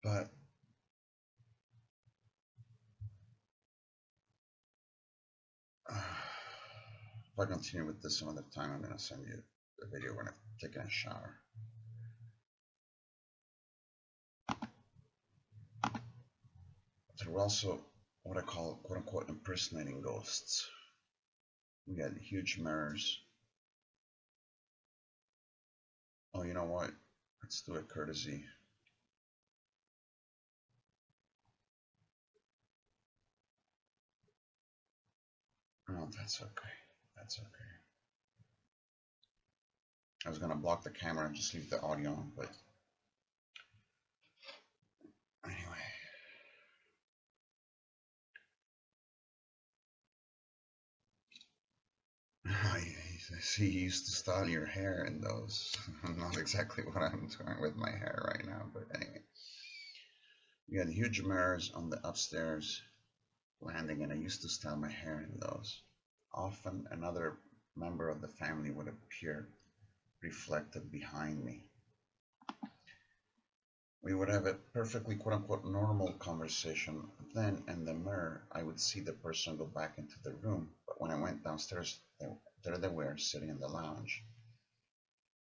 But if I continue with this some other time, I'm gonna send you the video when I've taken a shower. There were also what I call quote unquote impersonating ghosts. We had huge mirrors. Oh, you know what? Let's do a courtesy. Oh, that's okay. That's okay. I was gonna block the camera and just leave the audio on, but anyway. I see you used to style your hair in those. Not exactly what I'm doing with my hair right now, but anyway. We had huge mirrors on the upstairs landing, and I used to style my hair in those. Often another member of the family would appear reflected behind me. We would have a perfectly quote unquote normal conversation. Then in the mirror, I would see the person go back into the room. But when I went downstairs, there they were sitting in the lounge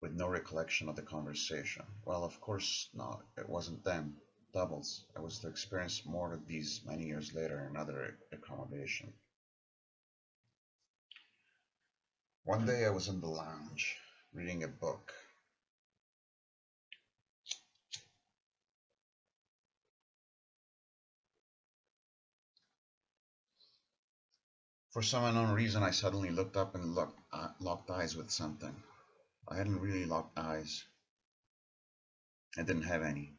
with no recollection of the conversation. Well, of course not. It wasn't them. Doubles. I was to experience more of these many years later in another accommodation. One day I was in the lounge reading a book. For some unknown reason, I suddenly looked up and locked eyes with something. I hadn't really locked eyes. I didn't have any.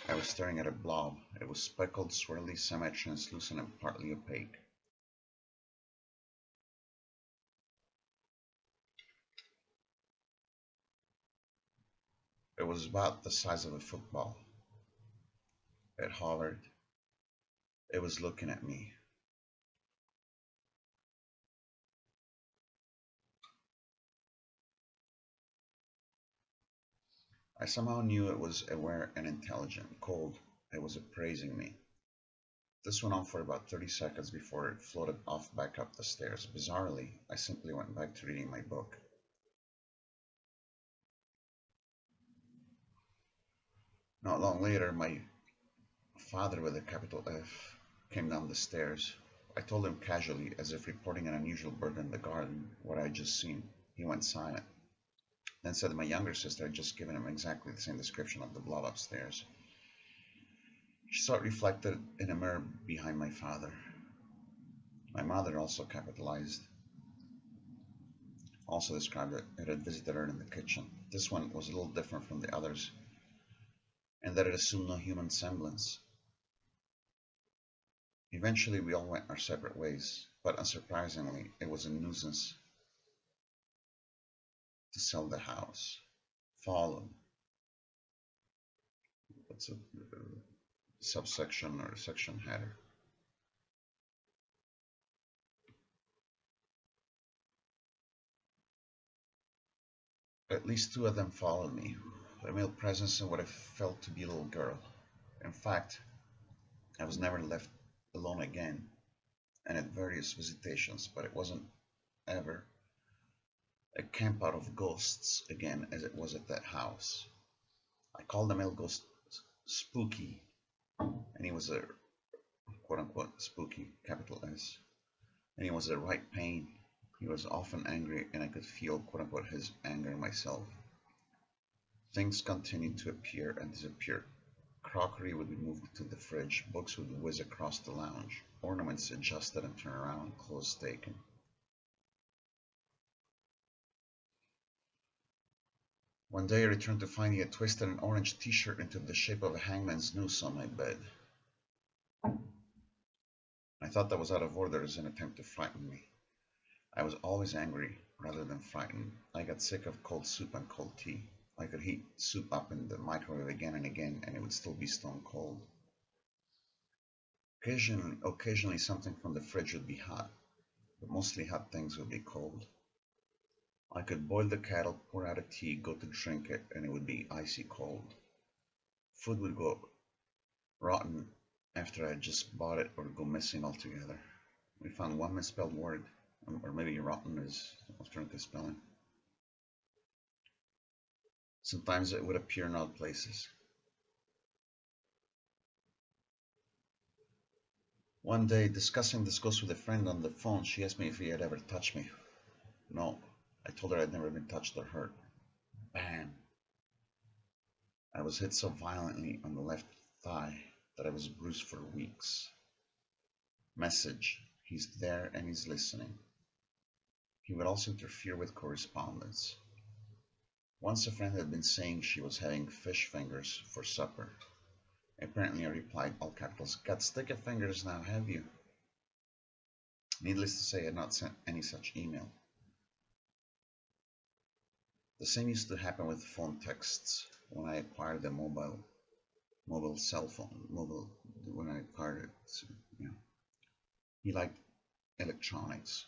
I was staring at a blob. It was speckled, swirly, semi-translucent, and partly opaque. It was about the size of a football. It hollered. It was looking at me. I somehow knew it was aware and intelligent, cold. It was appraising me. This went on for about 30 seconds before it floated off back up the stairs. Bizarrely, I simply went back to reading my book. Not long later, my father, with a capital F, came down the stairs. I told him casually, as if reporting an unusual bird in the garden, what I had just seen. He went silent, then said that my younger sister had just given him exactly the same description of the blob upstairs. She saw it reflected in a mirror behind my father. My mother also capitalized, also described it. It had visited her in the kitchen. This one was a little different from the others, in that it assumed no human semblance. Eventually, we all went our separate ways, but unsurprisingly, it was a nuisance to sell the house. Follow. That's a subsection or section header. At least two of them followed me, a male presence and what I felt to be a little girl. In fact, I was never left alone again, and at various visitations, but it wasn't ever a camp out of ghosts again as it was at that house. I called the male ghost Spooky, and he was a quote unquote spooky, capital S, and he was a right pain. He was often angry, and I could feel quote unquote his anger myself. Things continued to appear and disappear. Crockery would be moved to the fridge, books would whiz across the lounge, ornaments adjusted and turned around, clothes taken. One day I returned to finding a twisted and orange t-shirt into the shape of a hangman's noose on my bed. I thought that was out of order as an attempt to frighten me. I was always angry rather than frightened. I got sick of cold soup and cold tea. I could heat soup up in the microwave again and again and it would still be stone cold. Occasionally something from the fridge would be hot, but mostly hot things would be cold. I could boil the kettle, pour out a tea, go to drink it, and it would be icy cold. Food would go rotten after I just bought it or go missing altogether. We found one misspelled word, or maybe rotten is alternative spelling. Sometimes it would appear in odd places. One day, discussing this ghost with a friend on the phone, she asked me if he had ever touched me. No, I told her I'd never been touched or hurt. Bam! I was hit so violently on the left thigh that I was bruised for weeks. Message: he's there and he's listening. He would also interfere with correspondence. Once a friend had been saying she was having fish fingers for supper. Apparently I replied, all capitals, got sticky fingers now, have you? Needless to say, I had not sent any such email. The same used to happen with phone texts when I acquired the mobile cell phone, when I acquired it. So, yeah. He liked electronics.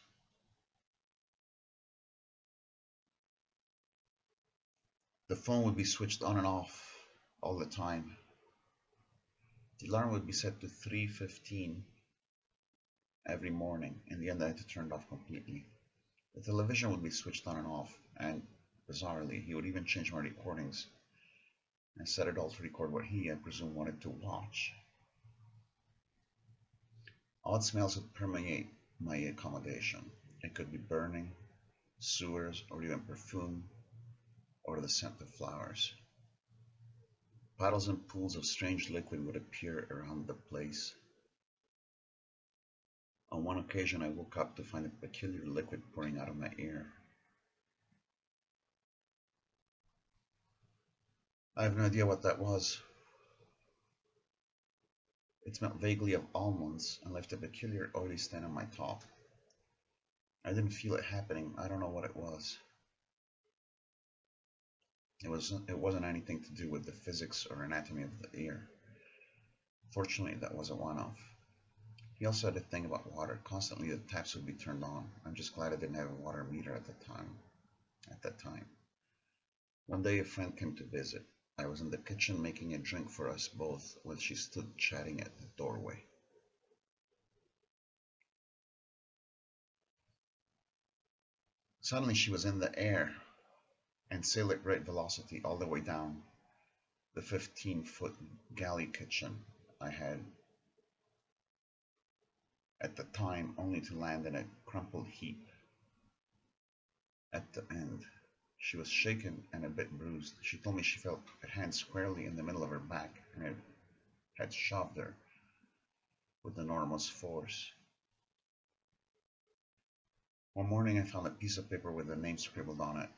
The phone would be switched on and off all the time. The alarm would be set to 3:15 every morning. In the end, I had to turn it off completely. The television would be switched on and off, and bizarrely, he would even change my recordings and set it all to record what he, I presume, wanted to watch. Odd smells would permeate my accommodation. It could be burning, sewers, or even perfume, or the scent of flowers. Puddles and pools of strange liquid would appear around the place. On one occasion, I woke up to find a peculiar liquid pouring out of my ear. I have no idea what that was. It smelled vaguely of almonds and left a peculiar oily stain on my top. I didn't feel it happening. I don't know what it was. It wasn't anything to do with the physics or anatomy of the ear. Fortunately, that was a one-off. He also had a thing about water. Constantly the taps would be turned on. I'm just glad I didn't have a water meter at that time. One day a friend came to visit. I was in the kitchen making a drink for us both while she stood chatting at the doorway. Suddenly she was in the air and sailed at great velocity all the way down the 15-foot galley kitchen I had at the time, only to land in a crumpled heap at the end. She was shaken and a bit bruised. She told me she felt a hand squarely in the middle of her back and it had shoved her with enormous force. One morning I found a piece of paper with a name scribbled on it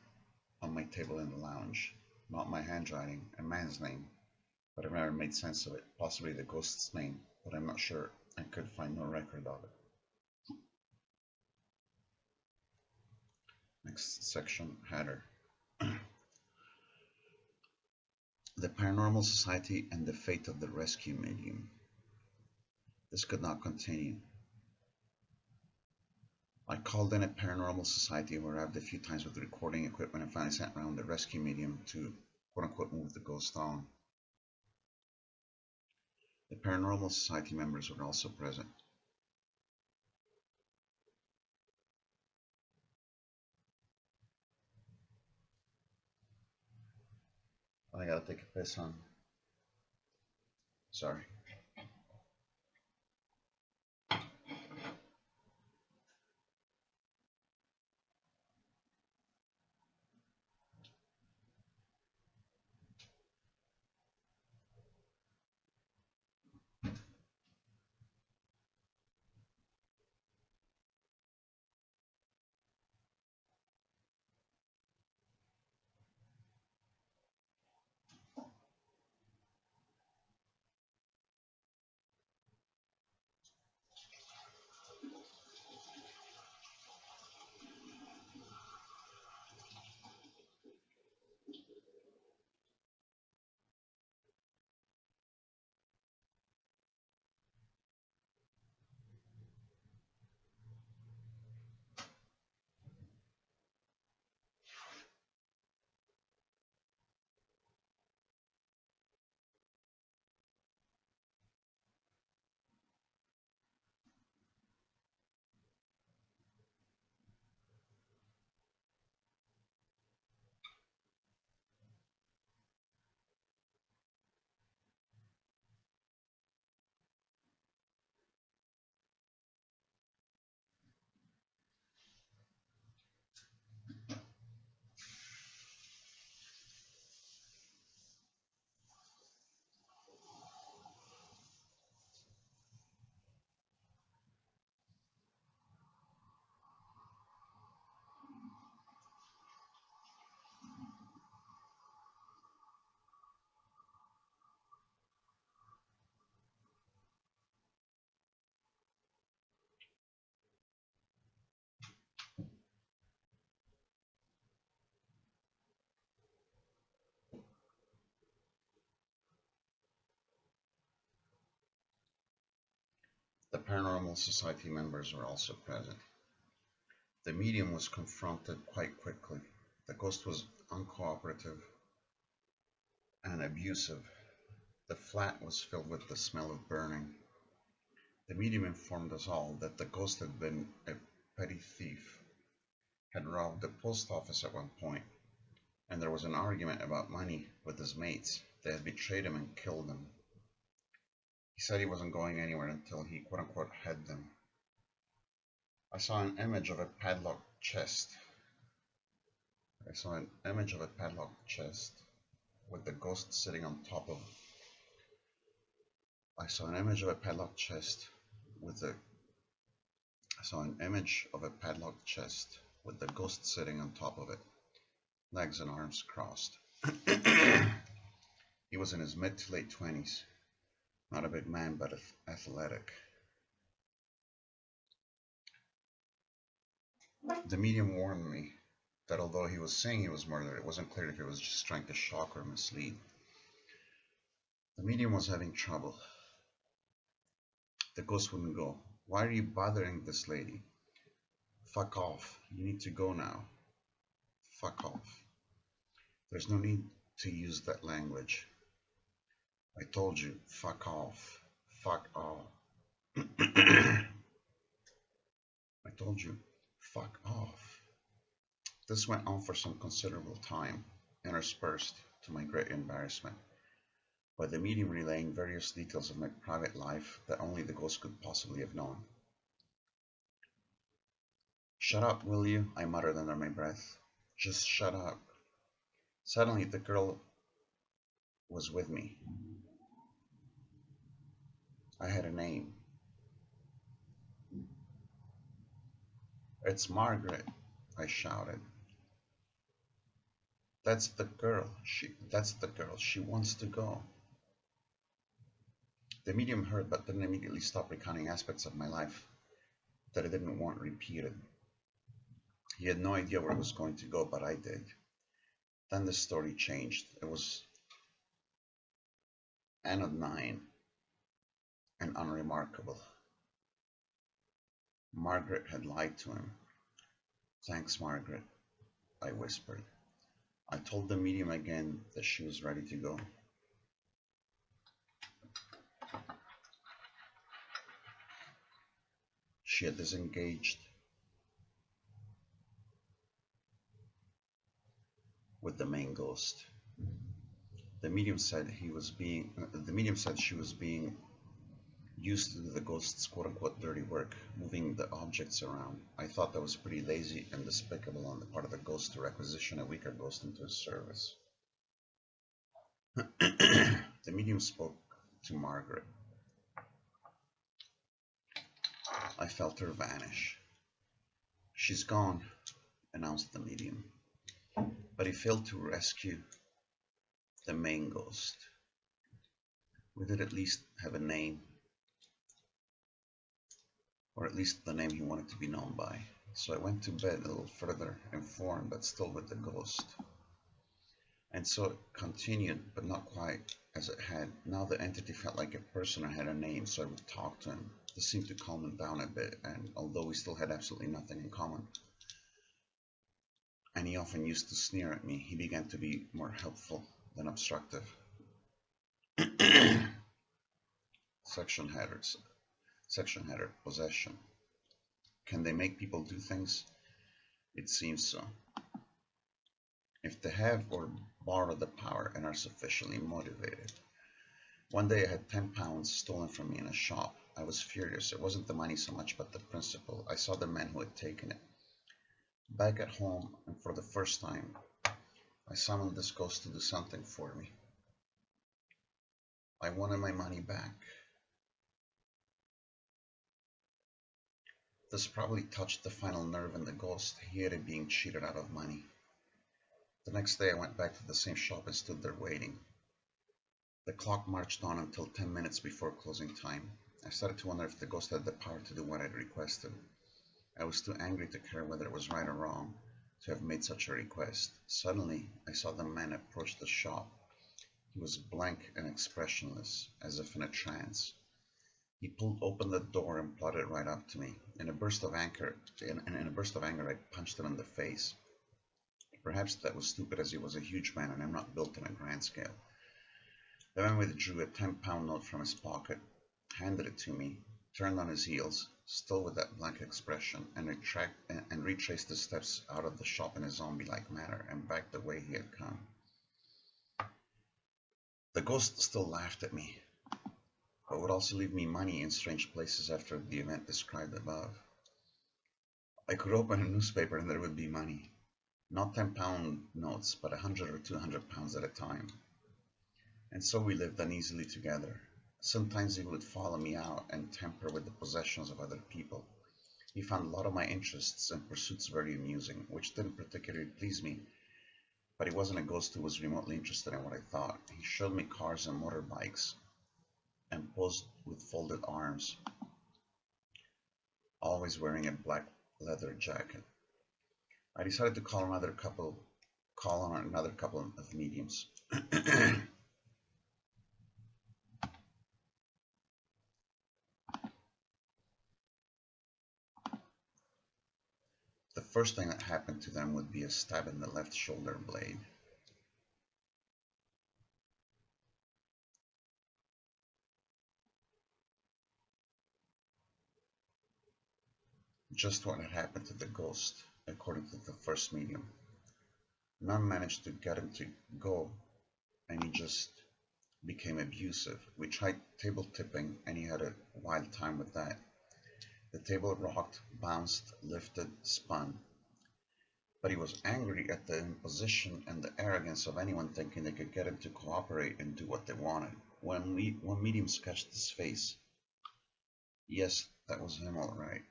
on my table in the lounge. Not my handwriting, a man's name, but I've never made sense of it. Possibly the ghost's name, but I'm not sure. I could find no record of it. Next section, header. The Paranormal Society and the Fate of the Rescue Medium. This could not continue. I called in a paranormal society who arrived a few times with recording equipment and finally sent around the rescue medium to quote-unquote move the ghost on. The paranormal society members were also present. I gotta take a piss, on. Sorry. Paranormal Society members were also present. The medium was confronted quite quickly. The ghost was uncooperative and abusive. The flat was filled with the smell of burning. The medium informed us all that the ghost had been a petty thief, had robbed the post office at one point, and there was an argument about money with his mates. They had betrayed him and killed him. He said he wasn't going anywhere until he quote-unquote had them. I saw an image of a padlocked chest. I saw an image of a padlocked chest with the ghost sitting on top of. I saw an image of a padlocked chest with the. I saw an image of a padlocked chest with the ghost sitting on top of it, legs and arms crossed. He was in his mid to late 20s, not a big man but athletic. The medium warned me that although he was saying he was murdered, it wasn't clear if he was just trying to shock or mislead. The medium was having trouble. The ghost wouldn't go. Why are you bothering this lady? Fuck off. You need to go now. Fuck off. There's no need to use that language. I told you, fuck off. Fuck off. I told you, fuck off. This went on for some considerable time, interspersed, to my great embarrassment, by the medium relaying various details of my private life that only the ghost could possibly have known. Shut up, will you? I muttered under my breath. Just shut up. Suddenly, the girl was with me. I had a name. It's Margaret, I shouted. That's the girl. She wants to go. The medium heard but didn't immediately stop recounting aspects of my life that I didn't want repeated. He had no idea where it was going to go, but I did. Then the story changed. It was anodyne and unremarkable. Margaret had lied to him. Thanks, Margaret, I whispered. I told the medium again that she was ready to go. She had disengaged with the main ghost. The medium said she was being used to do the ghost's quote-unquote dirty work, moving the objects around. I thought that was pretty lazy and despicable on the part of the ghost to requisition a weaker ghost into his service. The medium spoke to Margaret. I felt her vanish. She's gone, announced the medium. But he failed to rescue the main ghost. We did at least have a name, or at least the name he wanted to be known by. So I went to bed a little further informed, but still with the ghost. And so it continued, but not quite as it had. Now the entity felt like a person or had a name, so I would talk to him. This seemed to calm him down a bit, and although we still had absolutely nothing in common, and he often used to sneer at me, he began to be more helpful than obstructive. Section header, possession. Can they make people do things? It seems so. If they have or borrow the power and are sufficiently motivated. One day I had 10 pounds stolen from me in a shop. I was furious. It wasn't the money so much, but the principle. I saw the man who had taken it. Back at home, and for the first time, I summoned this ghost to do something for me. I wanted my money back. This probably touched the final nerve in the ghost. He hated being cheated out of money. The next day I went back to the same shop and stood there waiting. The clock marched on until 10 minutes before closing time. I started to wonder if the ghost had the power to do what I'd requested. I was too angry to care whether it was right or wrong to have made such a request. Suddenly, I saw the man approach the shop. He was blank and expressionless, as if in a trance. He pulled open the door and plodded right up to me. In a burst of anger, I punched him in the face. Perhaps that was stupid, as he was a huge man and I'm not built on a grand scale. The man withdrew a 10-pound note from his pocket, handed it to me, turned on his heels, still with that blank expression, and retraced his steps out of the shop in a zombie-like manner and back the way he had come. The ghost still laughed at me, but would also leave me money in strange places after the event described above. I could open a newspaper and there would be money. Not 10-pound notes, but 100 or 200 pounds at a time. And so we lived uneasily together. Sometimes he would follow me out and tamper with the possessions of other people. He found a lot of my interests and pursuits very amusing, which didn't particularly please me, but he wasn't a ghost who was remotely interested in what I thought. He showed me cars and motorbikes and posed with folded arms, always wearing a black leather jacket. I decided to call on another couple of mediums. The first thing that happened to them would be a stab in the left shoulder blade. Just what had happened to the ghost, according to the first medium. None managed to get him to go, and he just became abusive. We tried table tipping, and he had a wild time with that. The table rocked, bounced, lifted, spun. But he was angry at the imposition and the arrogance of anyone thinking they could get him to cooperate and do what they wanted. One medium sketched his face. Yes, that was him all right.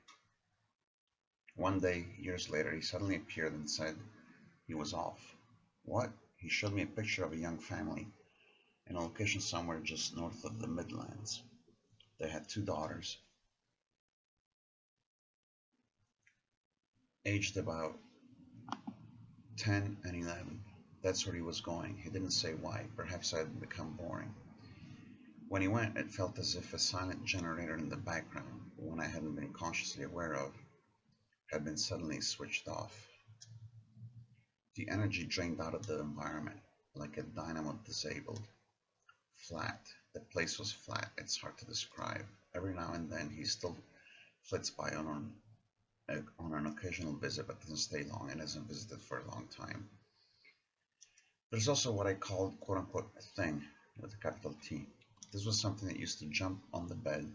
One day, years later, he suddenly appeared and said he was off. What? He showed me a picture of a young family in a location somewhere just north of the Midlands. They had 2 daughters, aged about 10 and 11. That's where he was going. He didn't say why. Perhaps I had become boring. When he went, it felt as if a silent generator in the background, one I hadn't been consciously aware of, had been suddenly switched off. The energy drained out of the environment, like a dynamo disabled. Flat. The place was flat. It's hard to describe. Every now and then he still flits by on an occasional visit, but doesn't stay long and hasn't visited for a long time. There's also what I called quote-unquote a thing, with a capital T. This was something that used to jump on the bed,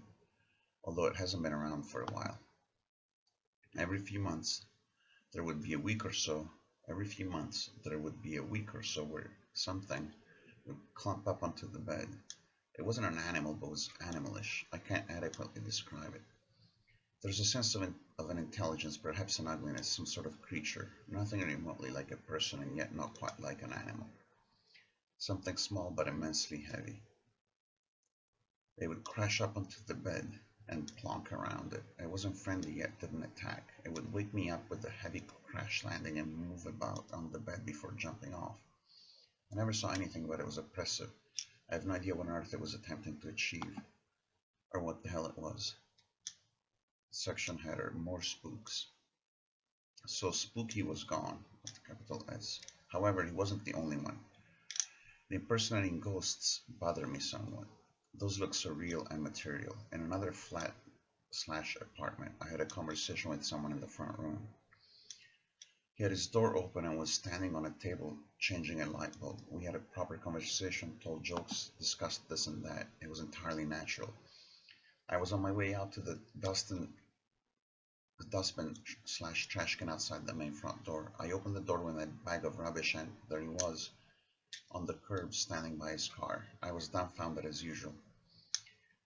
although it hasn't been around for a while. Every few months, there would be a week or so where something would clump up onto the bed. It wasn't an animal, but was animalish. I can't adequately describe it. There's a sense of an intelligence, perhaps an ugliness, some sort of creature, nothing remotely like a person and yet not quite like an animal. Something small but immensely heavy. They would crash up onto the bed and plonk around it. I wasn't friendly yet, didn't attack. It would wake me up with a heavy crash landing and move about on the bed before jumping off. I never saw anything, but it was oppressive. I have no idea what on earth it was attempting to achieve, or what the hell it was. Section header, more spooks. So Spooky was gone, with capital S. However, he wasn't the only one. The impersonating ghosts bother me somewhat. Those look surreal and material. In another flat/apartment, I had a conversation with someone in the front room. He had his door open and was standing on a table changing a light bulb. We had a proper conversation, told jokes, discussed this and that. It was entirely natural. I was on my way out to the dustbin/trash can outside the main front door. I opened the door with a bag of rubbish and there he was, on the curb, standing by his car. I was dumbfounded as usual.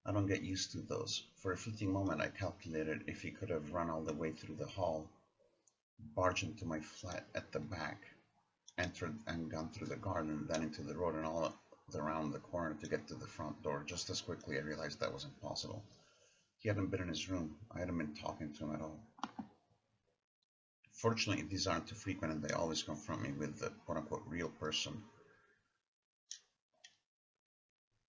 I don't get used to those. For a fleeting moment I calculated if he could have run all the way through the hall, barged into my flat at the back, entered and gone through the garden, then into the road and all around the corner to get to the front door. Just as quickly I realized that was impossible. He hadn't been in his room. I hadn't been talking to him at all. Fortunately, these aren't too frequent and they always confront me with the quote-unquote real person.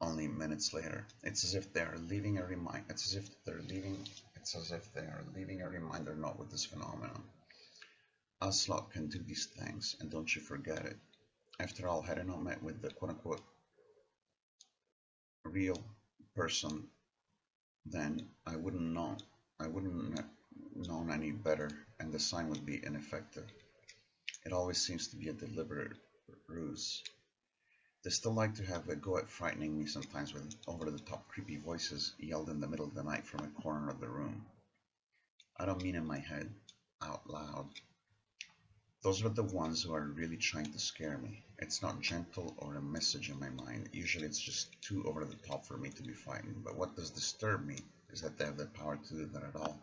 only minutes later. It's as if they are leaving a reminder. It's as if they're leaving. It's as if they are leaving a reminder note with this phenomenon. Ocelot can do these things, and don't you forget it. After all, had I not met with the quote-unquote real person, then I wouldn't know. I wouldn't have known any better, and the sign would be ineffective. It always seems to be a deliberate ruse. They still like to have a go at frightening me sometimes with over-the-top creepy voices yelled in the middle of the night from a corner of the room. I don't mean in my head, out loud. Those are the ones who are really trying to scare me. It's not gentle or a message in my mind. Usually it's just too over the top for me to be frightened. But what does disturb me is that they have the power to do that at all.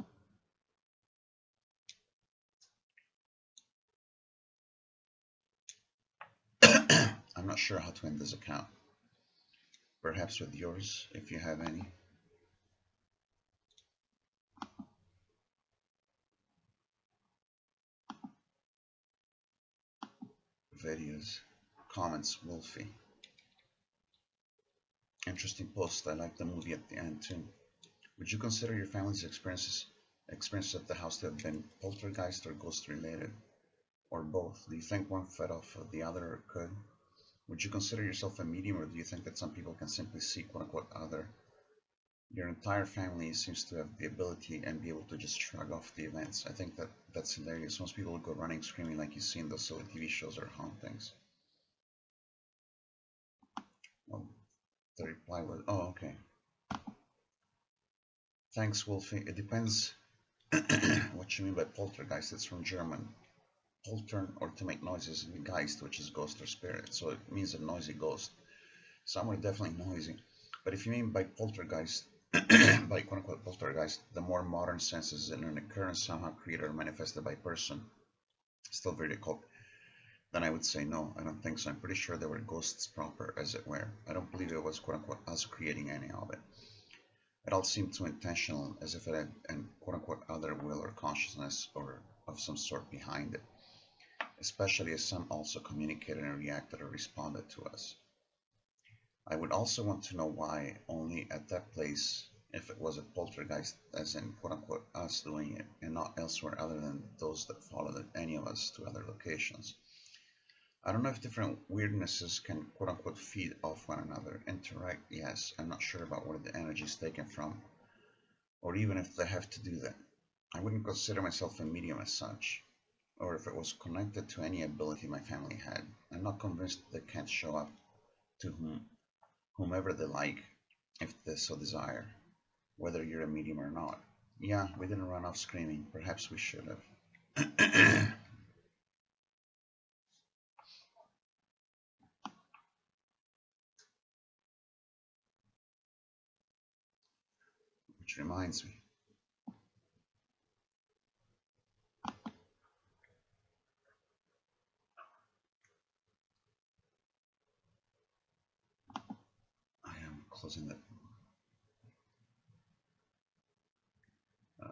I'm not sure how to end this account. Perhaps with yours, if you have any. Videos. Comments, Wolfie. Interesting post. I like the movie at the end too. Would you consider your family's experiences at the house to have been poltergeist or ghost related? Or both? Do you think one fed off of the other or could? Would you consider yourself a medium, or do you think that some people can simply see quote unquote other? Your entire family seems to have the ability and be able to just shrug off the events. I think that that's hilarious. Most people would go running screaming like you see in those silly TV shows or hauntings. Well, the reply was, oh, okay. Thanks, Wolfie. It depends what you mean by poltergeist. It's from German. Poltern, or to make noises, Geist, which is ghost or spirit. So it means a noisy ghost. Some are definitely noisy. But if you mean by poltergeist, by quote unquote poltergeist, the more modern sense is in an occurrence somehow created or manifested by person, still very occult, then I would say no, I don't think so. I'm pretty sure they were ghosts proper, as it were. I don't believe it was quote unquote us creating any of it. It all seemed too intentional, as if it had an quote unquote other will or consciousness or of some sort behind it, especially as some also communicated and reacted or responded to us. I would also want to know why only at that place, if it was a poltergeist, as in quote unquote us doing it, and not elsewhere other than those that followed any of us to other locations. I don't know if different weirdnesses can quote unquote feed off one another. Interact, yes. I'm not sure about where the energy is taken from, or even if they have to do that. I wouldn't consider myself a medium as such, or if it was connected to any ability my family had. I'm not convinced they can't show up to whomever they like, if they so desire, whether you're a medium or not. Yeah, we didn't run off screaming. Perhaps we should have. Which reminds me, I am closing the. Uh,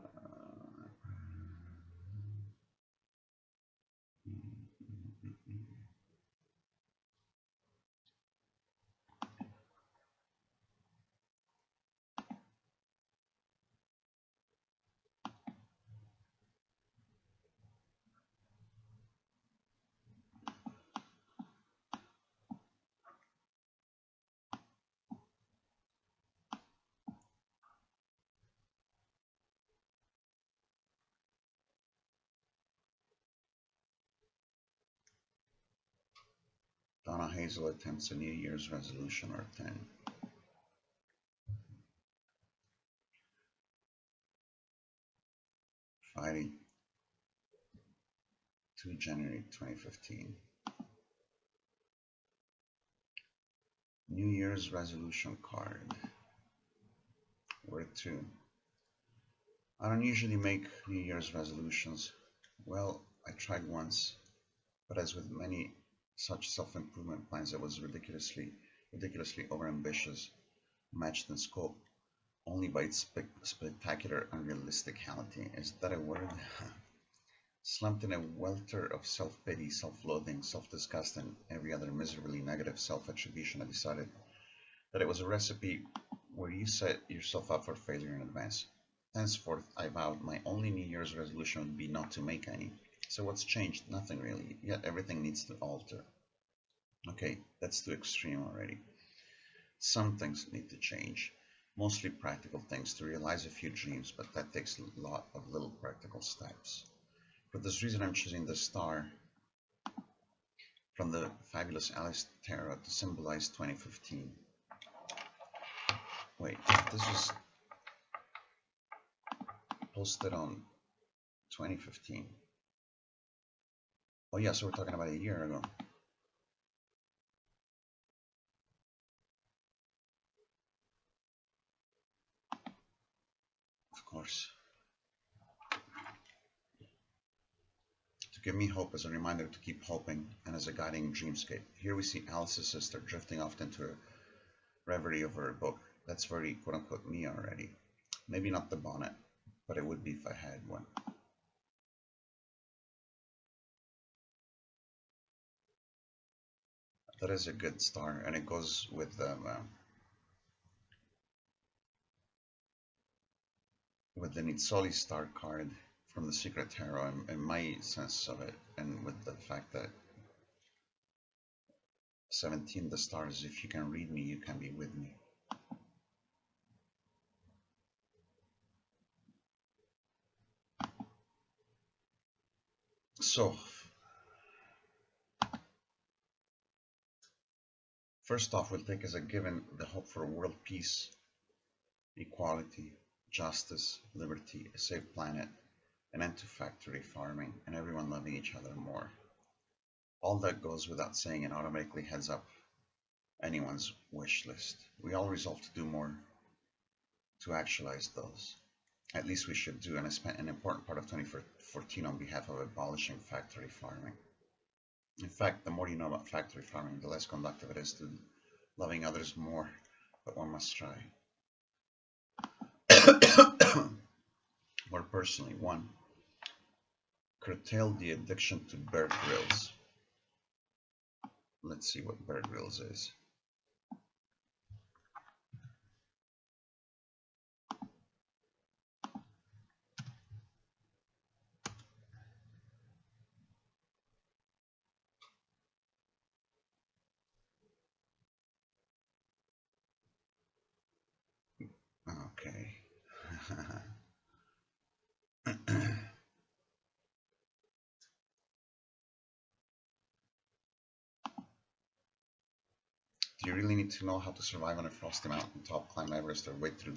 Donna Hazel attempts a New Year's resolution or 10. Friday, 2 January 2015. New Year's resolution card. Where to? I don't usually make New Year's resolutions. Well, I tried once, but as with many such self-improvement plans, it was ridiculously overambitious, matched in scope only by its spectacular unrealisticality. Is that a word? Slumped in a welter of self-pity, self-loathing, self-disgust, and every other miserably negative self-attribution, I decided that it was a recipe where you set yourself up for failure in advance. Henceforth, I vowed my only New Year's resolution would be not to make any. So what's changed? Nothing really, yet everything needs to alter. Okay, that's too extreme already. Some things need to change, mostly practical things to realize a few dreams, but that takes a lot of little practical steps. For this reason, I'm choosing the star from the fabulous Alice Tarot to symbolize 2015. Wait, this was posted on 2015. Oh yeah, so we're talking about a year ago. Of course. To give me hope as a reminder to keep hoping and as a guiding dreamscape. Here we see Alice's sister drifting off into a reverie over her book. That's very quote-unquote me already. Maybe not the bonnet, but it would be if I had one. That is a good star, and it goes with the Nizzoli star card from the Secret Tarot, and my sense of it, and with the fact that 17, the stars, if you can read me, you can be with me. So, first off, we'll take as a given the hope for world peace, equality, justice, liberty, a safe planet, an end to factory farming, and everyone loving each other more. All that goes without saying and automatically heads up anyone's wish list. We all resolve to do more to actualize those. At least we should do, and I spent an important part of 2014 on behalf of abolishing factory farming. In fact, the more you know about factory farming, the less conducive it is to loving others more, but one must try. More personally, one, curtail the addiction to Bear Grylls. Let's see what Bear Grylls is. Okay. Do you really need to know how to survive on a frosty mountaintop, climb Everest, or wade through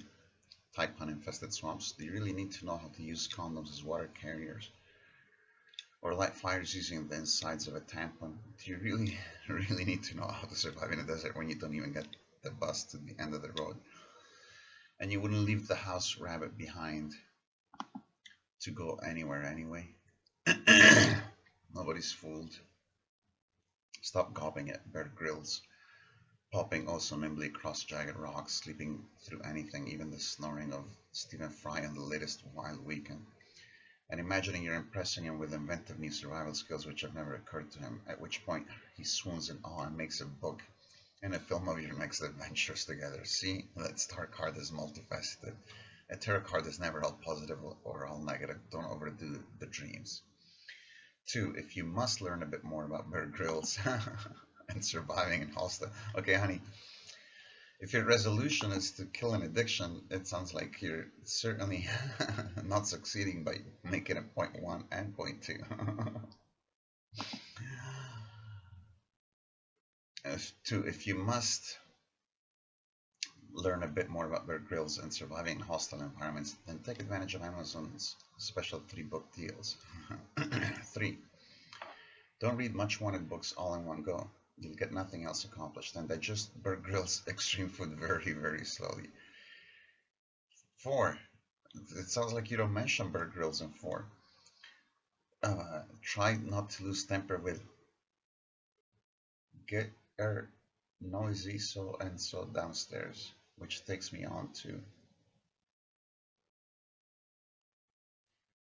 taipan-infested swamps? Do you really need to know how to use condoms as water carriers? Or light fires using the insides of a tampon? Do you really, really need to know how to survive in a desert when you don't even get the bus to the end of the road? And you wouldn't leave the house rabbit behind to go anywhere anyway? Nobody's fooled. Stop gawping at Bear Grylls, popping also nimbly across jagged rocks, sleeping through anything, even the snoring of Stephen Fry on the latest Wild Weekend, and imagining you're impressing him with inventive new survival skills which have never occurred to him, at which point he swoons in awe and makes a book and a film of your next adventures together. See, that star card is multifaceted. A tarot card is never all positive or all negative. Don't overdo the dreams. 2. If you must learn a bit more about Bear Grylls and surviving in hostile. Okay, honey, if your resolution is to kill an addiction, it sounds like you're certainly not succeeding by making it point 1 and point 2. 2. If you must learn a bit more about Bear Grylls and surviving in hostile environments, then take advantage of Amazon's special 3-book deals. 3. Don't read much wanted books all in one go. You'll get nothing else accomplished, and digest Bear Grylls extreme food very, very slowly. 4. It sounds like you don't mention Bear Grylls in 4. Try not to lose temper with get her noisy so and so downstairs, which takes me on to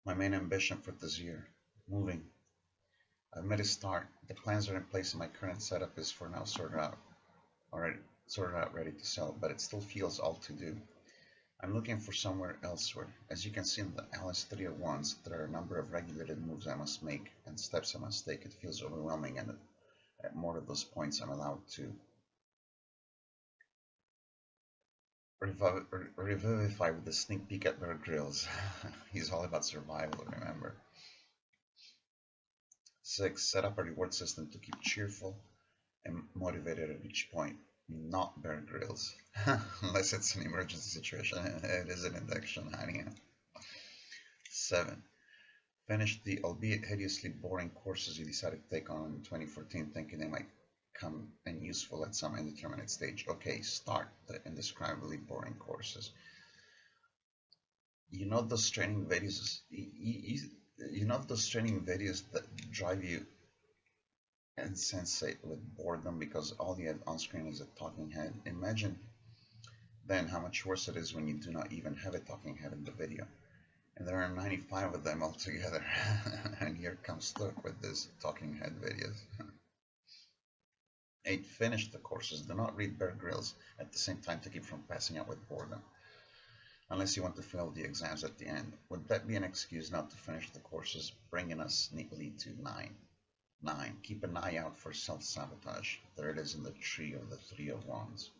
my main ambition for this year, moving. I've made a start. The plans are in place and my current setup is for now sorted out. Alright, sorted out, ready to sell, but it still feels all to do. I'm looking for somewhere elsewhere. As you can see in the Alice 301s, there are a number of regulated moves I must make and steps I must take. It feels overwhelming, and at more of those points I'm allowed to revivify with a sneak peek at Bear Grylls. He's all about survival, remember. 6. Set up a reward system to keep cheerful and motivated at each point. Not Bear Grylls. Unless it's an emergency situation. It is an induction, honey. 7. Finish the albeit hideously boring courses you decided to take on in 2014, thinking they might come in useful at some indeterminate stage. Okay, start the indescribably boring courses. You know those training videos. You know those training videos that drive you insensate with boredom because all you have on screen is a talking head. Imagine then how much worse it is when you do not even have a talking head in the video. And there are 95 of them altogether. And here comes Luke with this talking head videos. 8. Finish the courses. Do not read Bear Grylls at the same time to keep from passing out with boredom. Unless you want to fail the exams at the end. Would that be an excuse not to finish the courses, bringing us neatly to 9? 9. Keep an eye out for self-sabotage. There it is in the tree of the Three of Wands.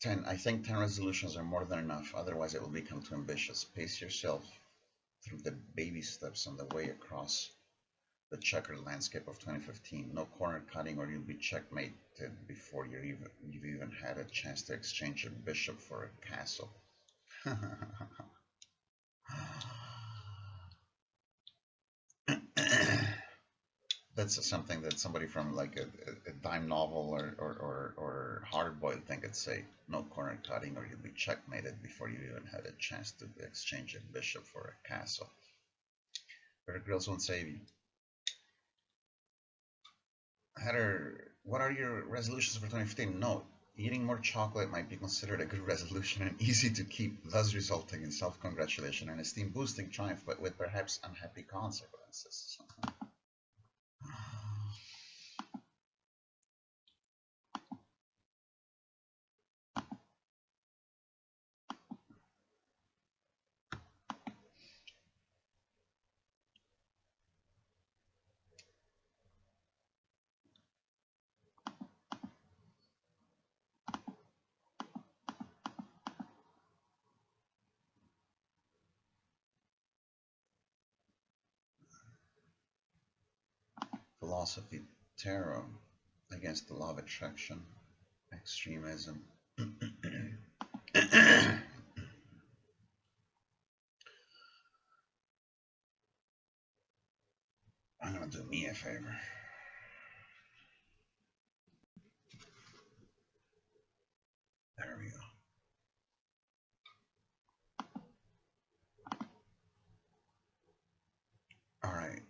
10. I think 10 resolutions are more than enough, otherwise it will become too ambitious. Pace yourself through the baby steps on the way across the checkered landscape of 2015. No corner cutting or you'll be checkmated before you've even had a chance to exchange a bishop for a castle. That's something that somebody from like a dime novel or hard-boiled thing could say. No corner cutting or you'll be checkmated before you even had a chance to exchange a bishop for a castle. Bear Grylls won't save you. Heather, what are your resolutions for 2015? No, eating more chocolate might be considered a good resolution and easy to keep, thus resulting in self-congratulation and esteem-boosting triumph, but with perhaps unhappy consequences. Philosophy, tarot, against the law of attraction, extremism. I'm gonna do me a favor. There we go. All right.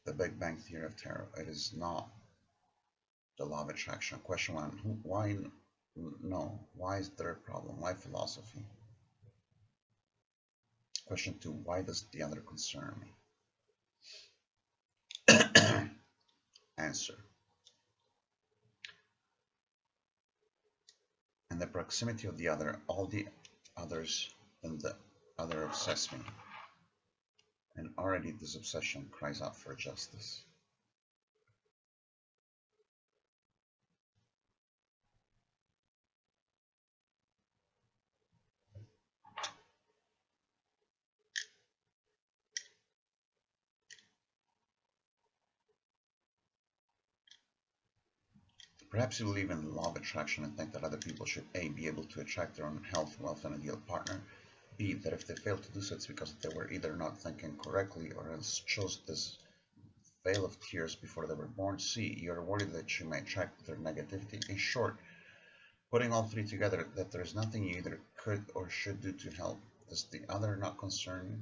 The Big Bang Theory of Tarot. It is not the law of attraction. Question 1. Why? No. Why is there a problem? Why philosophy? Question 2. Why does the other concern me? Answer. In the proximity of the other, all the others than the other obsess me. And already this obsession cries out for justice. Perhaps you believe in the law of attraction and think that other people should A. be able to attract their own health, wealth, and ideal partner, B. that if they fail to do so it's because they were either not thinking correctly or else chose this veil of tears before they were born, C. you're worried that you may attract their negativity. In short, putting all three together, that there is nothing you either could or should do to help. Does the other not concern you?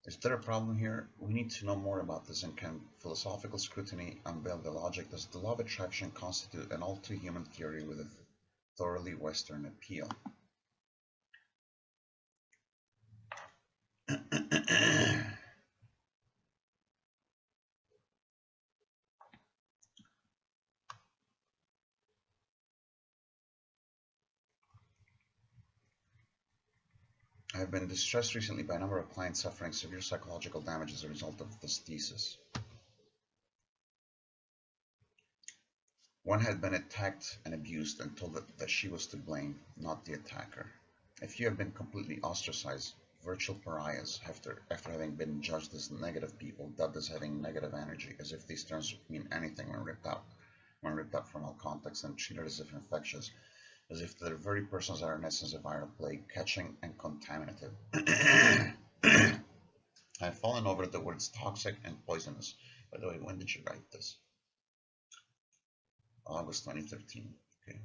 Is there a problem here? We need to know more about this, and can philosophical scrutiny unveil the logic? Does the law of attraction constitute an all too human theory with thoroughly Western appeal. I have been distressed recently by a number of clients suffering severe psychological damage as a result of this thesis. One had been attacked and abused and told that she was to blame, not the attacker. If you have been completely ostracized, virtual pariahs, after having been judged as negative people, dubbed as having negative energy, as if these terms mean anything when ripped out from all context, and treated as if infectious, as if the very persons are in essence a viral plague, catching and contaminative. I have fallen over the words toxic and poisonous. By the way, when did you write this? August 2013. Okay.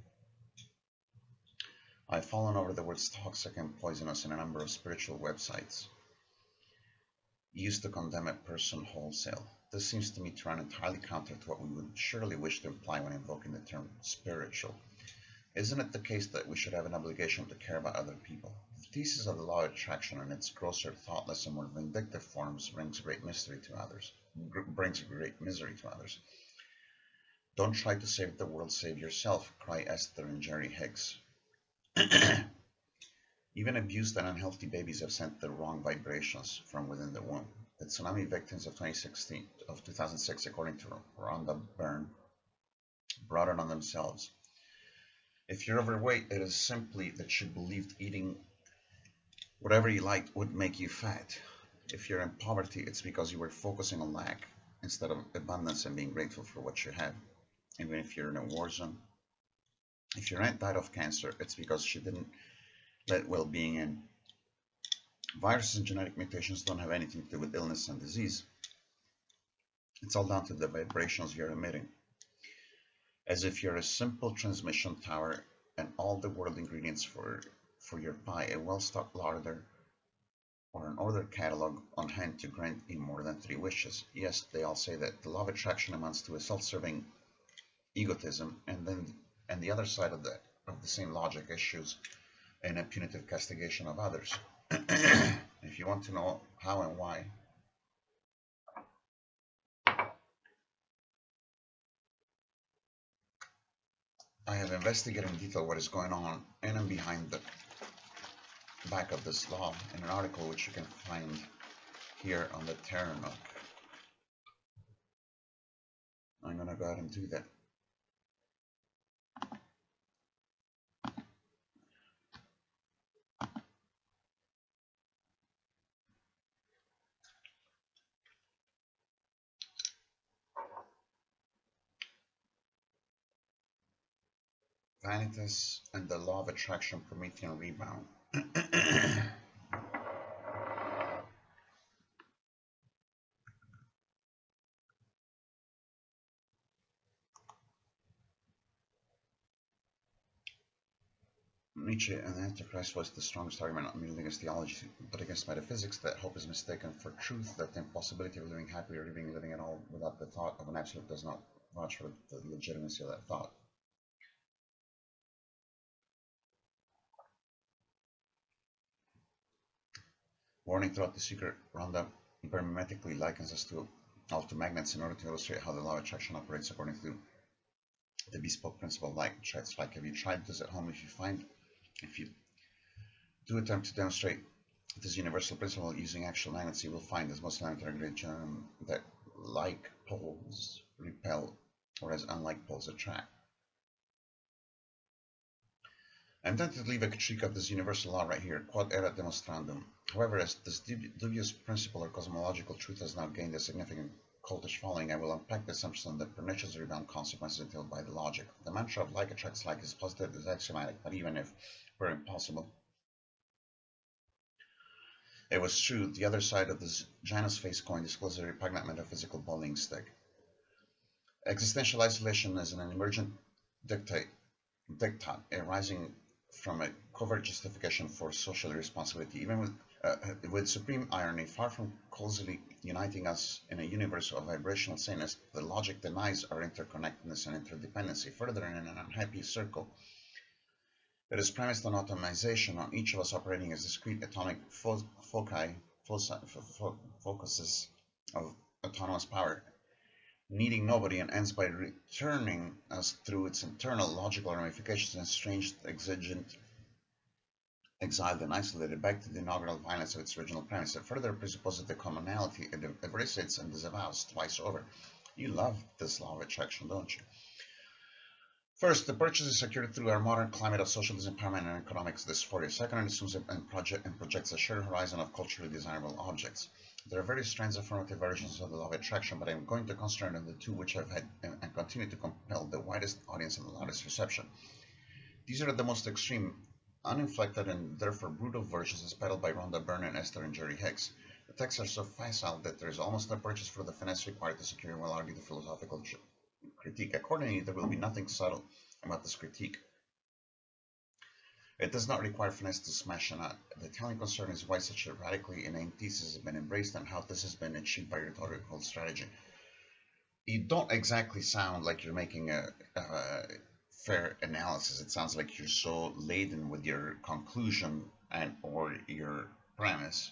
I've fallen over the words toxic and poisonous in a number of spiritual websites used to condemn a person wholesale. This seems to me to run entirely counter to what we would surely wish to imply when invoking the term spiritual. Isn't it the case that we should have an obligation to care about other people? The thesis of the law of attraction in its grosser, thoughtless, and more vindictive forms brings great misery to others. Don't try to save the world, save yourself, cry Esther and Jerry Hicks. Even abused and unhealthy babies have sent the wrong vibrations from within the womb. The tsunami victims of 2006, according to Rhonda Byrne, brought it on themselves. If you're overweight, it is simply that you believed eating whatever you liked would make you fat. If you're in poverty, it's because you were focusing on lack instead of abundance and being grateful for what you have. Even if you're in a war zone, if your aunt died of cancer, it's because she didn't let well-being in. Viruses and genetic mutations don't have anything to do with illness and disease. It's all down to the vibrations you're emitting. As if you're a simple transmission tower and all the world ingredients for your pie, a well-stocked larder, or an order catalog on hand to grant you more than 3 wishes. Yes, they all say that the law of attraction amounts to a self-serving egotism, and the other side of the same logic issues in a punitive castigation of others. If you want to know how and why, I have investigated in detail what is going on in and behind the back of this law in an article which you can find here on the Terra Nook. I'm going to go ahead and do that. Vanitas and the law of attraction, Promethean rebound. Nietzsche and the Antichrist was the strongest argument not merely against theology, but against metaphysics, that hope is mistaken for truth, that the impossibility of living happy or living at all without the thought of an absolute does not vouch for the legitimacy of that thought. Warning throughout the secret, Rhonda hermetically likens us all to magnets in order to illustrate how the law of attraction operates according to the bespoke principle like. It's like, have you tried this at home? If you do attempt to demonstrate this universal principle using actual magnets, you will find, as most elementary grade that like poles repel, whereas unlike poles attract. I'm tempted to leave a critique of this universal law right here, quod erat demonstrandum. However, as this dubious principle or cosmological truth has now gained a significant cultish following, I will unpack the assumption that pernicious rebound consequences entailed by the logic. The mantra of like attracts like is positive, is axiomatic, but even if were impossible, it was true. The other side of this Janus face coin discloses a repugnant metaphysical bowling stick. Existential isolation is an emergent dictate arising from a covert justification for social irresponsibility, even with supreme irony. Far from causally uniting us in a universe of vibrational sameness, the logic denies our interconnectedness and interdependency. Further, in an unhappy circle, It is premised on atomization, on each of us operating as discrete atomic focuses of autonomous power, needing nobody, and ends by returning us through its internal logical ramifications and strange, exigent, exiled and isolated back to the inaugural violence of its original premise. It further presupposes the commonality it eviscerates and disavows twice over. You love this law of attraction, don't you? First, the purchase is secured through our modern climate of social disempowerment and economic dysphoria. Second, it assumes and projects a shared horizon of culturally desirable objects. There are various strands of formative versions of the law of attraction, but I'm going to concentrate on the two which have had and continue to compel the widest audience and the loudest reception. These are the most extreme, uninflected, and therefore brutal versions as peddled by Rhonda Byrne and Esther and Jerry Hicks. The texts are so facile that there is almost no purchase for the finesse required to secure and well-argued the philosophical critique. Accordingly, there will be nothing subtle about this critique. It does not require finesse to smash a nut. The telling concern is why such a radically inane thesis has been embraced and how this has been achieved by rhetorical strategy. You don't exactly sound like you're making a fair analysis. It sounds like you're so laden with your conclusion and or your premise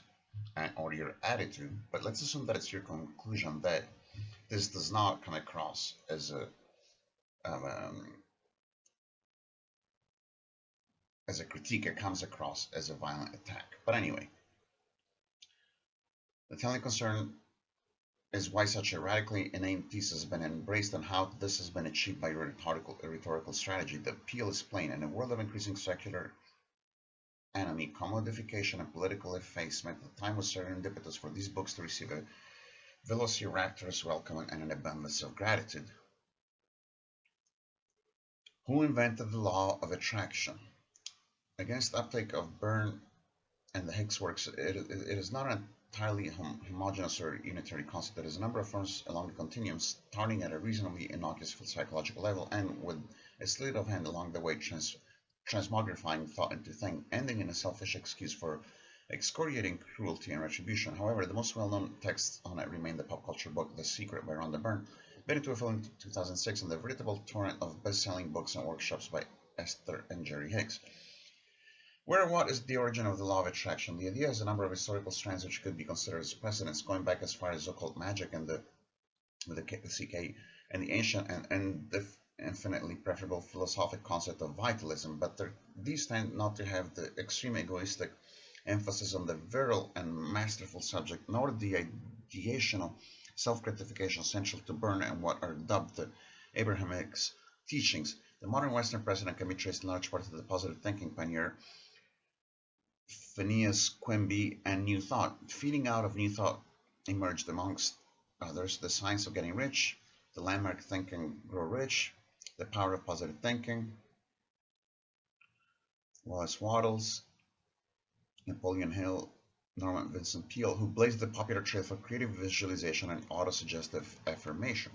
and or your attitude. But let's assume that it's your conclusion that this does not come across as a critique. It comes across as a violent attack. But anyway, the telling concern is why such a radically inane thesis has been embraced and how this has been achieved by rhetorical strategy. The appeal is plain. In a world of increasing secular enemy, commodification, and political effacement, the time was serendipitous for these books to receive a velociraptorous welcome and an abundance of gratitude. Who invented the law of attraction? Against uptake of Byrne and the Hicks works, it is not an entirely homogeneous or unitary concept. There is a number of forms along the continuum, starting at a reasonably innocuous psychological level and with a sleight of hand along the way, transmogrifying thought into thing, ending in a selfish excuse for excoriating cruelty and retribution. However, the most well-known texts on it remain the pop culture book The Secret by Rhonda Byrne, made into a film in 2006, and the veritable torrent of best-selling books and workshops by Esther and Jerry Hicks. Where and what is the origin of the law of attraction? The idea has a number of historical strands which could be considered as precedents, going back as far as occult magic and the CK and the ancient and the infinitely preferable philosophic concept of vitalism, but these tend not to have the extreme egoistic emphasis on the virile and masterful subject, nor the ideational self-gratification central to Byrne and what are dubbed the Abrahamic teachings. The modern Western precedent can be traced in large part to the positive thinking pioneer Phineas Quimby and New Thought. Feeding out of New Thought emerged amongst others the science of getting rich, the landmark Think and Grow Rich, the power of positive thinking, Wallace Wattles, Napoleon Hill, Norman Vincent Peale, who blazed the popular trail for creative visualization and autosuggestive affirmation.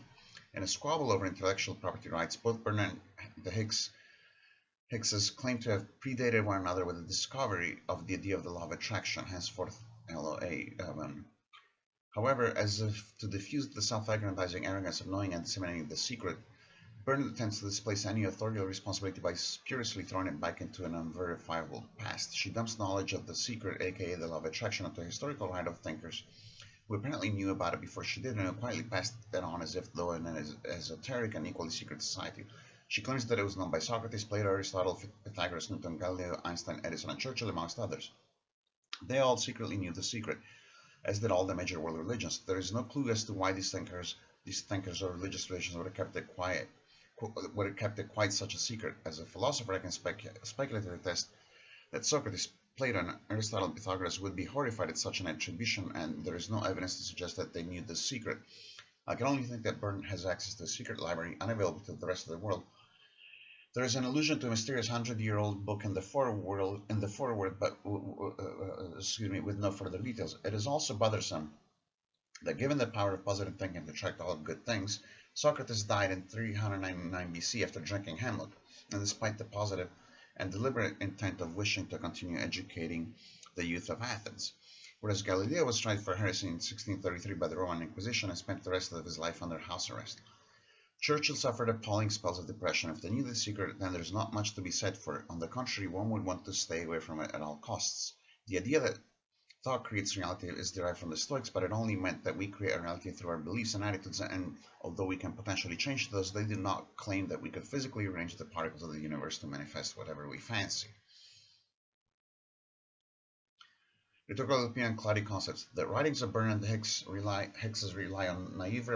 In a squabble over intellectual property rights, both Byrne and the Hickses claim to have predated one another with the discovery of the idea of the law of attraction, henceforth LOA. However, as if to diffuse the self-aggrandizing arrogance of knowing and disseminating the secret, Byrne attempts to displace any authorial responsibility by spuriously throwing it back into an unverifiable past. She dumps knowledge of the secret, aka the law of attraction, onto a historical right of thinkers who apparently knew about it before she did, and who quietly passed that on as if though in an esoteric and equally secret society. She claims that it was known by Socrates, Plato, Aristotle, Pythagoras, Newton, Galileo, Einstein, Edison, and Churchill, amongst others. They all secretly knew the secret, as did all the major world religions. There is no clue as to why these thinkers or religious traditions would have kept it quite such a secret. As a philosopher, I can speculatively attest that Socrates, Plato, and Aristotle and Pythagoras would be horrified at such an attribution, and there is no evidence to suggest that they knew the secret. I can only think that Byrne has access to a secret library unavailable to the rest of the world. There is an allusion to a mysterious 100-year-old book in the foreword, but with no further details. It is also bothersome that given the power of positive thinking to attract all good things, Socrates died in 399 BC after drinking hemlock, and despite the positive and deliberate intent of wishing to continue educating the youth of Athens. Whereas Galileo was tried for heresy in 1633 by the Roman Inquisition and spent the rest of his life under house arrest. Churchill suffered appalling spells of depression. If they knew the secret, then there's not much to be said for it. On the contrary, one would want to stay away from it at all costs. The idea that thought creates reality is derived from the Stoics, but it only meant that we create a reality through our beliefs and attitudes, and although we can potentially change those, they did not claim that we could physically arrange the particles of the universe to manifest whatever we fancy. They took European cloudy concepts. The writings of Bernard Hicks's rely on naive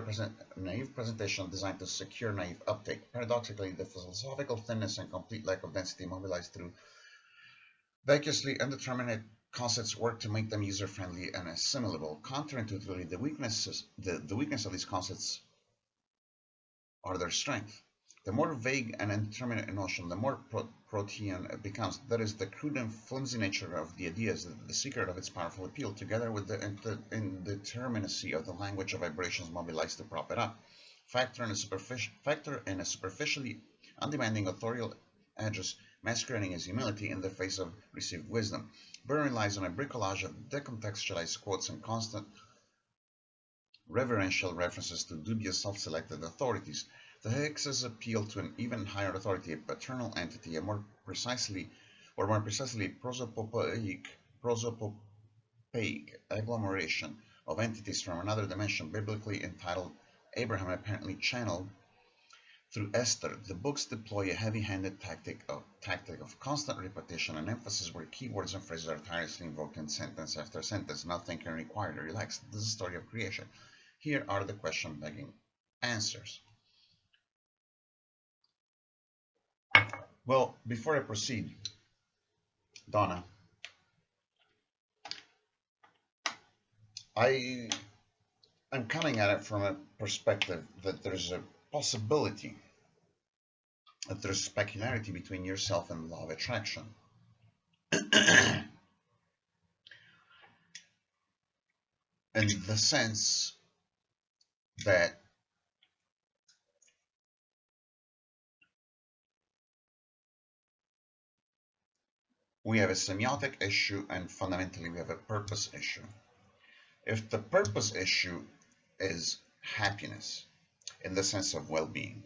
presentation designed to secure naive uptake. Paradoxically, the philosophical thinness and complete lack of density mobilized through vacuously undeterminate concepts work to make them user-friendly and assimilable. Counterintuitively, the weakness of these concepts are their strength. The more vague and indeterminate a notion, the more protean it becomes. That is, the crude and flimsy nature of the idea is the secret of its powerful appeal, together with the indeterminacy of the language of vibrations mobilized to prop it up. Factor in a superficially undemanding authorial address masquerading as humility in the face of received wisdom. Burn relies on a bricolage of decontextualized quotes and constant reverential references to dubious self-selected authorities. The Hickses appeal to an even higher authority, a paternal entity, a more precisely prosopopeic agglomeration of entities from another dimension, biblically entitled Abraham, apparently channeled through Esther. The books deploy a heavy-handed tactic of constant repetition and emphasis where keywords and phrases are tirelessly invoked in sentence after sentence, not thinking required or relaxed. This is the story of creation. Here are the question-begging answers. Well, before I proceed, Donna, I'm coming at it from a perspective that there's a possibility that there's specularity between yourself and the law of attraction. In the sense that we have a semiotic issue and fundamentally we have a purpose issue. If the purpose issue is happiness in the sense of well-being,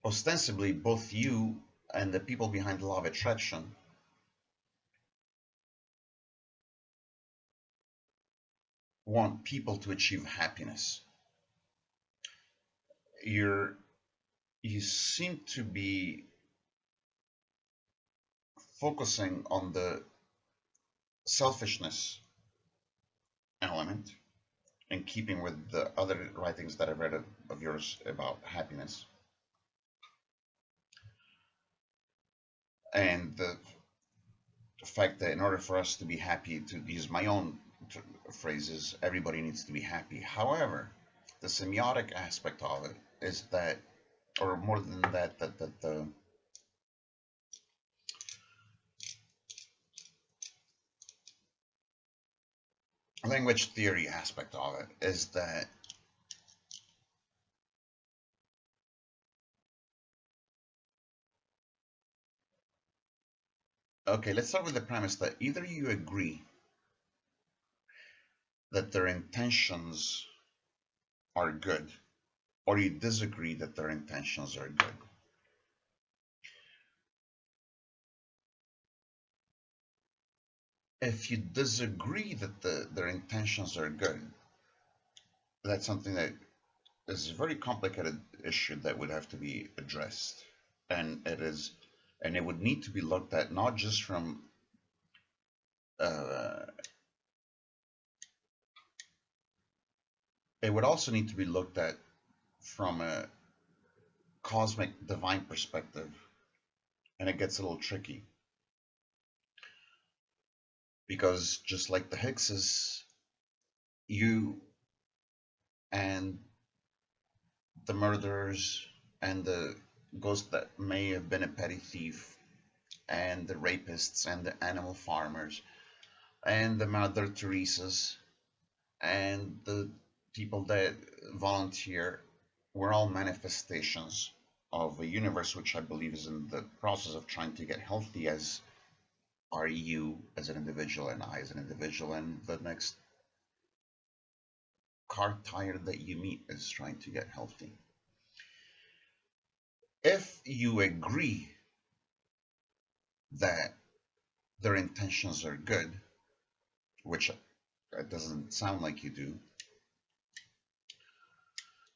ostensibly both you and the people behind the law of attraction want people to achieve happiness. You seem to be focusing on the selfishness element in keeping with the other writings that I've read of yours about happiness. And the fact that in order for us to be happy, to use my own phrases, everybody needs to be happy. However, the semiotic aspect of it is that, or more than that, that the language theory aspect of it is that okay, let's start with the premise that either you agree that their intentions are good, or you disagree that their intentions are good. If you disagree that their intentions are good, that's something that is a very complicated issue that would have to be addressed. And it would need to be looked at not just from it would also need to be looked at from a cosmic divine perspective, and it gets a little tricky because just like the Hickses, you and the murderers and the ghost that may have been a petty thief and the rapists and the animal farmers and the Mother Teresas and the people that volunteer were all manifestations of a universe which I believe is in the process of trying to get healthy as are you as an individual and I as an individual, and the next car tire that you meet is trying to get healthy. If you agree that their intentions are good, which it doesn't sound like you do,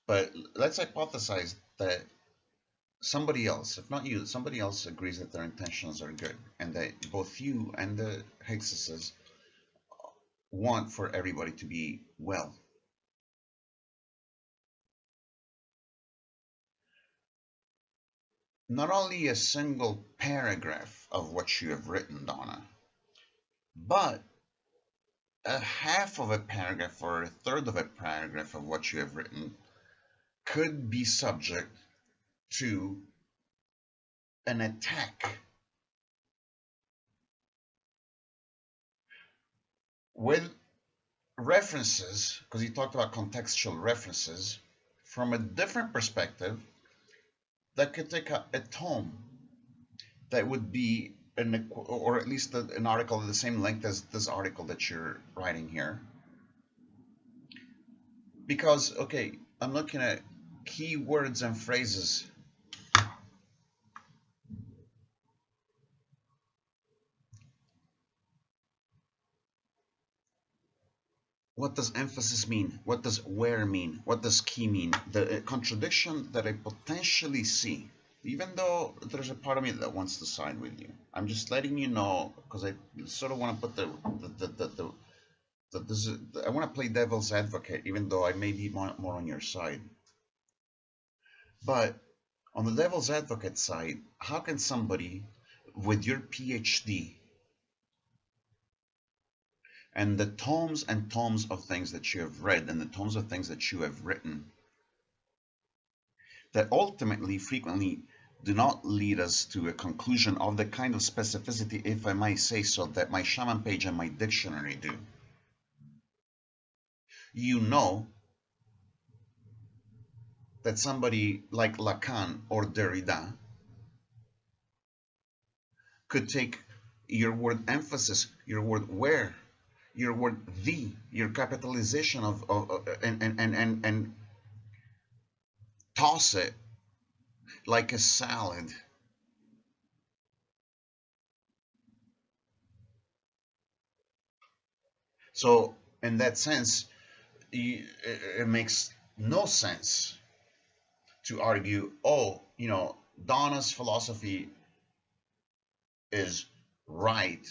but let's hypothesize that somebody else, if not you, somebody else agrees that their intentions are good and that both you and the Higgses want for everybody to be well. Not only a single paragraph of what you have written, Donna, but a half of a paragraph or a third of a paragraph of what you have written could be subject to an attack with references, because you talked about contextual references, from a different perspective that could take a tome that would be or at least an article of the same length as this article that you're writing here. Because, okay, I'm looking at keywords and phrases. What does emphasis mean? What does where mean? What does key mean? The contradiction that I potentially see, even though there's a part of me that wants to side with you. I'm just letting you know, because I sort of want to put I want to play devil's advocate, even though I may be more on your side. But on the devil's advocate side, how can somebody with your PhD and the tomes and tomes of things that you have read and the tomes of things that you have written that ultimately, frequently, do not lead us to a conclusion of the kind of specificity, if I might say so, that my shaman page and my dictionary do? You know that somebody like Lacan or Derrida could take your word emphasis, your word where, your word the, your capitalization and toss it like a salad. So in that sense, it makes no sense to argue, oh, Donna's philosophy is right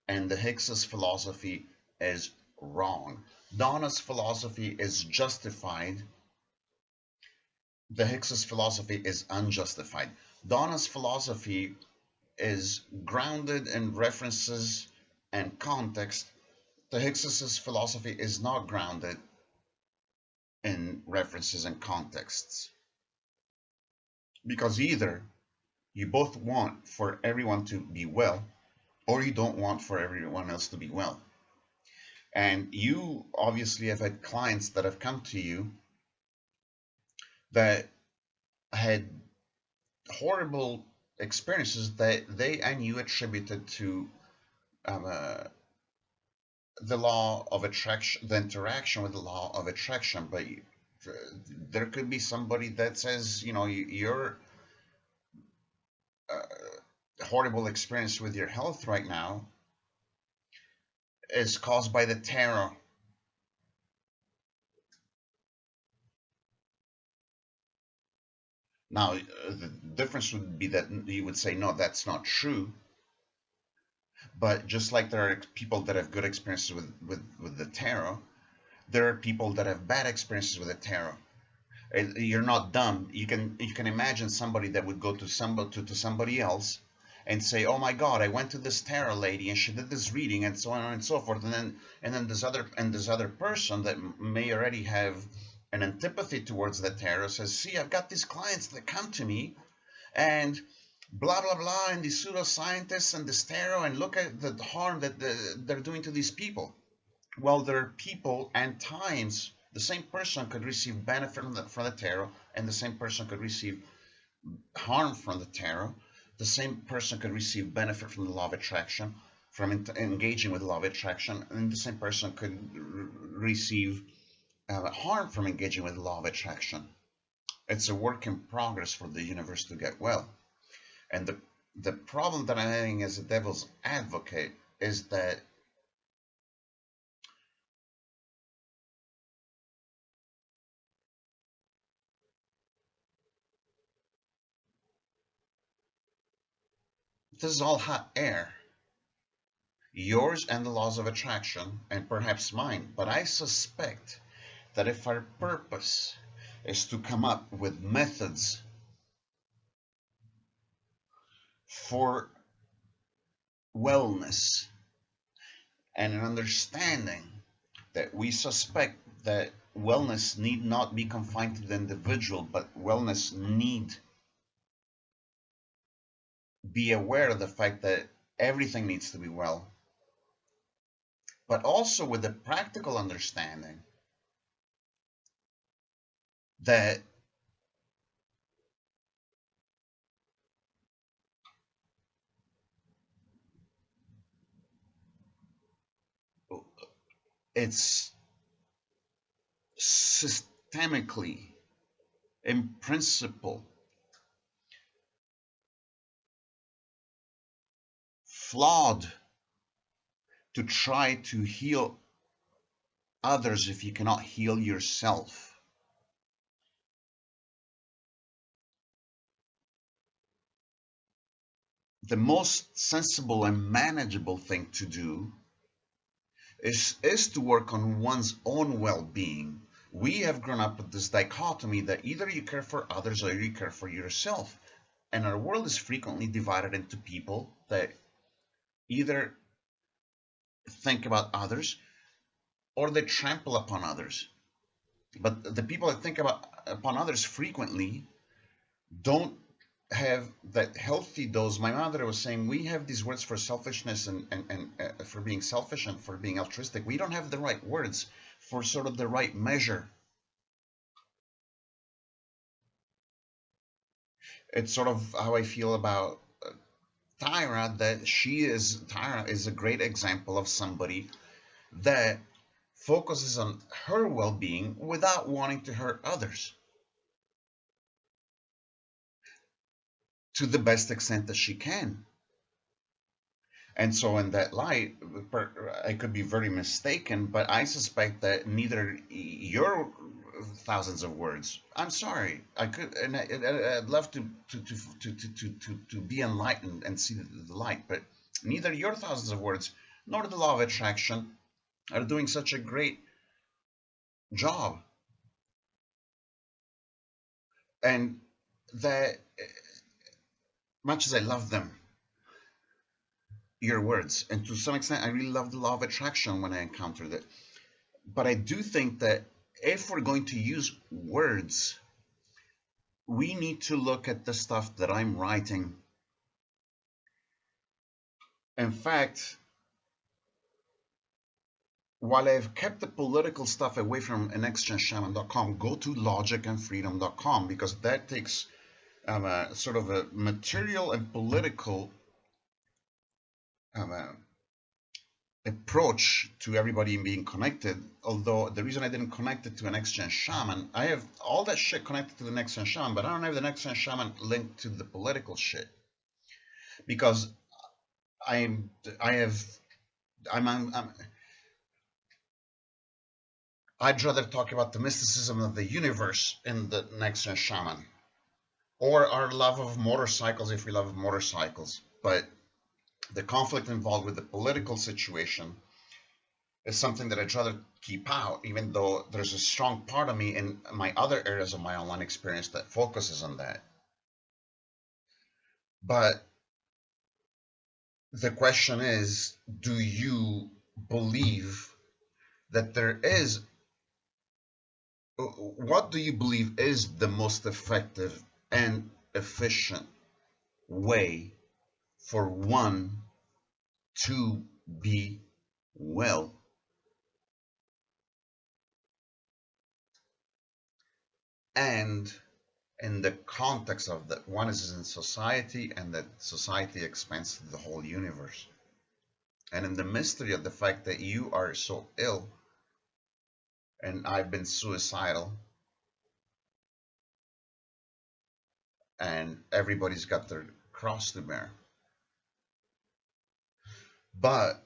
and the Higgses philosophy is wrong. Donna's philosophy is justified. The Higgses philosophy is unjustified. Donna's philosophy is grounded in references and context. The Higgses philosophy is not grounded in references and contexts. Because either you both want for everyone to be well, or you don't want for everyone else to be well. And you obviously have had clients that have come to you that had horrible experiences that they and you attributed to the law of attraction, the interaction with the law of attraction. But there could be somebody that says, your horrible experience with your health right now is caused by the tarot. Now, the difference would be that you would say, no, that's not true. But just like there are people that have good experiences with the tarot, there are people that have bad experiences with the tarot. You're not dumb. You can imagine somebody that would go to somebody else and say, oh my God, I went to this tarot lady and she did this reading and so on and so forth, and then this other person that may already have an antipathy towards the tarot says, see, I've got these clients that come to me and blah blah blah, and these pseudoscientists and this tarot, and look at the harm that they're doing to these people. Well, there are people and times the same person could receive benefit from the tarot, and the same person could receive harm from the tarot. The same person could receive benefit from the law of attraction. from engaging with law of attraction, and the same person could receive harm from engaging with the law of attraction. It's a work in progress for the universe to get well. And the problem that I'm having as a devil's advocate is that this is all hot air. Yours and the laws of attraction, and perhaps mine. But I suspect that if our purpose is to come up with methods for wellness and an understanding that we suspect that wellness need not be confined to the individual, but wellness need be aware of the fact that everything needs to be well, but also with the practical understanding that it's systemically, in principle, flawed to try to heal others if you cannot heal yourself. The most sensible and manageable thing to do is to work on one's own well-being. We have grown up with this dichotomy that either you care for others or you care for yourself. And our world is frequently divided into people that either think about others or they trample upon others. But the people that think upon others frequently don't have that healthy dose. My mother was saying we have these words for selfishness and for being selfish and for being altruistic. We don't have the right words for sort of the right measure. It's sort of how I feel about Tyra, that Tyra is a great example of somebody that focuses on her well-being without wanting to hurt others to the best extent that she can. And so in that light, I could be very mistaken, but I suspect that neither your thousands of words, I'm sorry, I could, and I'd love to be enlightened and see the light, but neither your thousands of words nor the law of attraction are doing such a great job. And that, much as I love them, your words, and to some extent I really love the law of attraction when I encountered it, but I do think that if we're going to use words, we need to look at the stuff that I'm writing. In fact, while I've kept the political stuff away from nextgenshaman.com, go to logicandfreedom.com, because that takes sort of a material and political approach to everybody being connected. Although the reason I didn't connect it to a next gen shaman, I have all that shit connected to the next gen shaman, but I don't have the next gen shaman linked to the political shit, because I'd rather talk about the mysticism of the universe in the next gen shaman, or our love of motorcycles if we love motorcycles. But the conflict involved with the political situation is something that I'd rather keep out, even though there's a strong part of me in my other areas of my online experience that focuses on that. But the question is, do you believe that there is, what do you believe is the most effective and efficient way for one to be well? And in the context of that one is in society, and that society expands to the whole universe. And in the mystery of the fact that you are so ill and I've been suicidal and everybody's got their cross to bear. But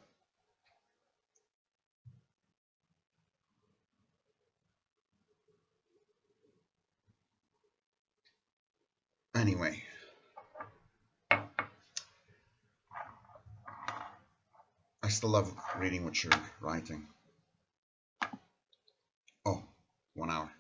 anyway, I still love reading what you're writing. Oh, 1 hour.